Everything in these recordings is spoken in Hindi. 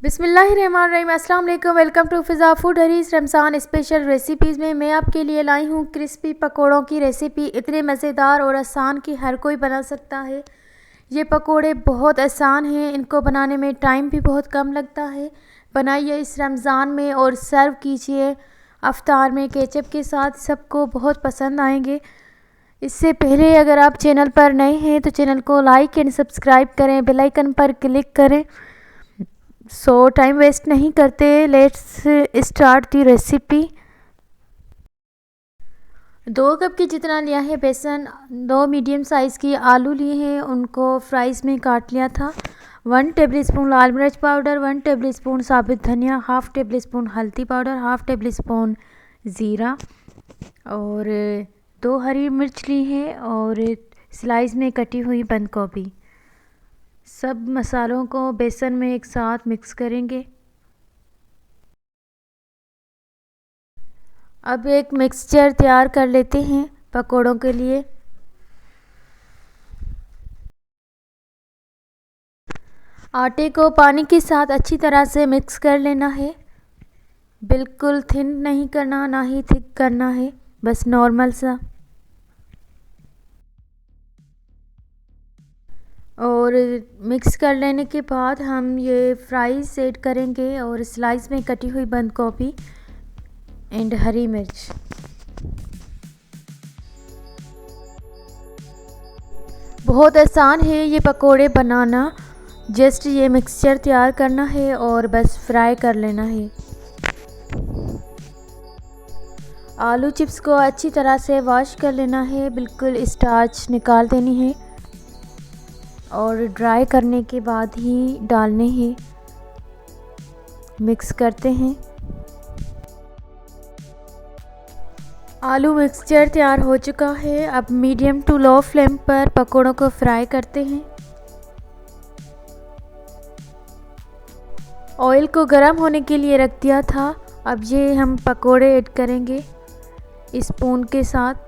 बिस्मिल्लाहिर्रहमानिर्रहीम, अस्सलाम वालेकुम। वेलकम टू फ़िज़ा फूड हरीस रमज़ान स्पेशल रेसिपीज़ में मैं आपके लिए लाई हूँ क्रिस्पी पकोड़ों की रेसिपी। इतने मज़ेदार और आसान कि हर कोई बना सकता है। ये पकोड़े बहुत आसान हैं, इनको बनाने में टाइम भी बहुत कम लगता है। बनाइए इस रमज़ान में और सर्व कीजिए अफ्तार में केचप के साथ, सबको बहुत पसंद आएंगे। इससे पहले अगर आप चैनल पर नए हैं तो चैनल को लाइक एंड सब्सक्राइब करें, बेल आइकन पर क्लिक करें। सो टाइम वेस्ट नहीं करते, let's start the recipe. 2 cup की जितना लिया है बेसन, 2 मीडियम साइज़ की आलू लिए हैं, उनको फ्राइज़ में काट लिया था। 1 टेबलस्पून लाल मिर्च पाउडर, 1 टेबलस्पून साबुत धनिया, हाफ़ टेबलस्पून हल्दी पाउडर, हाफ़ टेबलस्पून ज़ीरा और 2 हरी मिर्च ली है और स्लाइस में कटी हुई बंद गोभी। सब मसालों को बेसन में एक साथ मिक्स करेंगे। अब एक मिक्सचर तैयार कर लेते हैं पकोड़ों के लिए। आटे को पानी के साथ अच्छी तरह से मिक्स कर लेना है। बिल्कुल थिन नहीं करना, ना ही थिक करना है, बस नॉर्मल सा। और मिक्स कर लेने के बाद हम ये फ्राइज़ ऐड करेंगे और स्लाइस में कटी हुई बंद गोभी एंड हरी मिर्च। बहुत आसान है ये पकोड़े बनाना, जस्ट ये मिक्सचर तैयार करना है और बस फ्राई कर लेना है। आलू चिप्स को अच्छी तरह से वॉश कर लेना है, बिल्कुल स्टार्च निकाल देनी है और ड्राई करने के बाद ही डालने हैं। मिक्स करते हैं। आलू मिक्सचर तैयार हो चुका है। अब मीडियम टू लो फ्लेम पर पकोड़ों को फ्राई करते हैं। ऑयल को गर्म होने के लिए रख दिया था। अब ये हम पकोड़े ऐड करेंगे स्पून के साथ।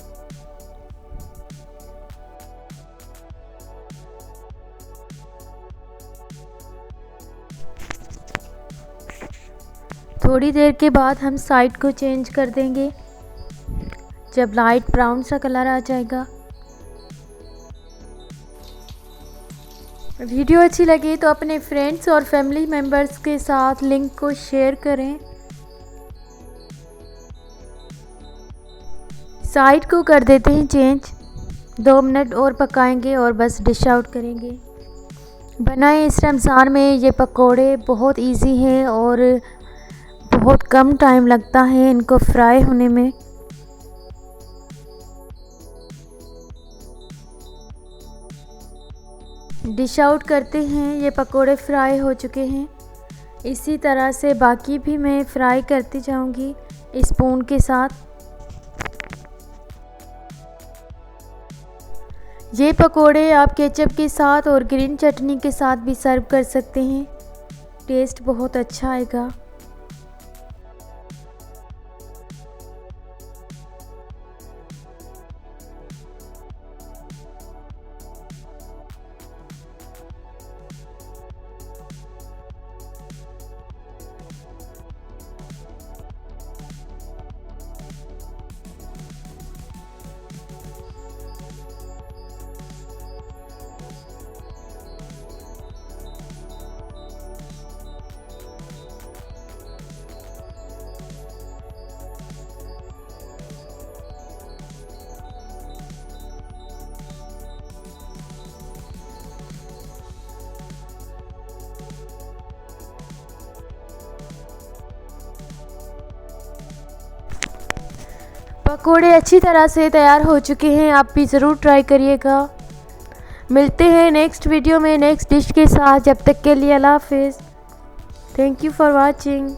थोड़ी देर के बाद हम साइड को चेंज कर देंगे जब लाइट ब्राउन सा कलर आ जाएगा। वीडियो अच्छी लगी तो अपने फ्रेंड्स और फैमिली मेम्बर्स के साथ लिंक को शेयर करें। साइड को कर देते हैं चेंज। 2 मिनट और पकाएंगे और बस डिश आउट करेंगे। बनाएं इस रमज़ान में ये पकोड़े, बहुत इजी हैं और बहुत कम टाइम लगता है इनको फ्राई होने में। डिश आउट करते हैं। ये पकोड़े फ्राई हो चुके हैं। इसी तरह से बाकी भी मैं फ्राई करती जाऊंगी स्पून के साथ। ये पकोड़े आप केचप के साथ और ग्रीन चटनी के साथ भी सर्व कर सकते हैं, टेस्ट बहुत अच्छा आएगा। पकोड़े अच्छी तरह से तैयार हो चुके हैं, आप भी ज़रूर ट्राई करिएगा। मिलते हैं नेक्स्ट वीडियो में नेक्स्ट डिश के साथ। जब तक के लिए अल्लाह हाफिज़। Thank you for watching.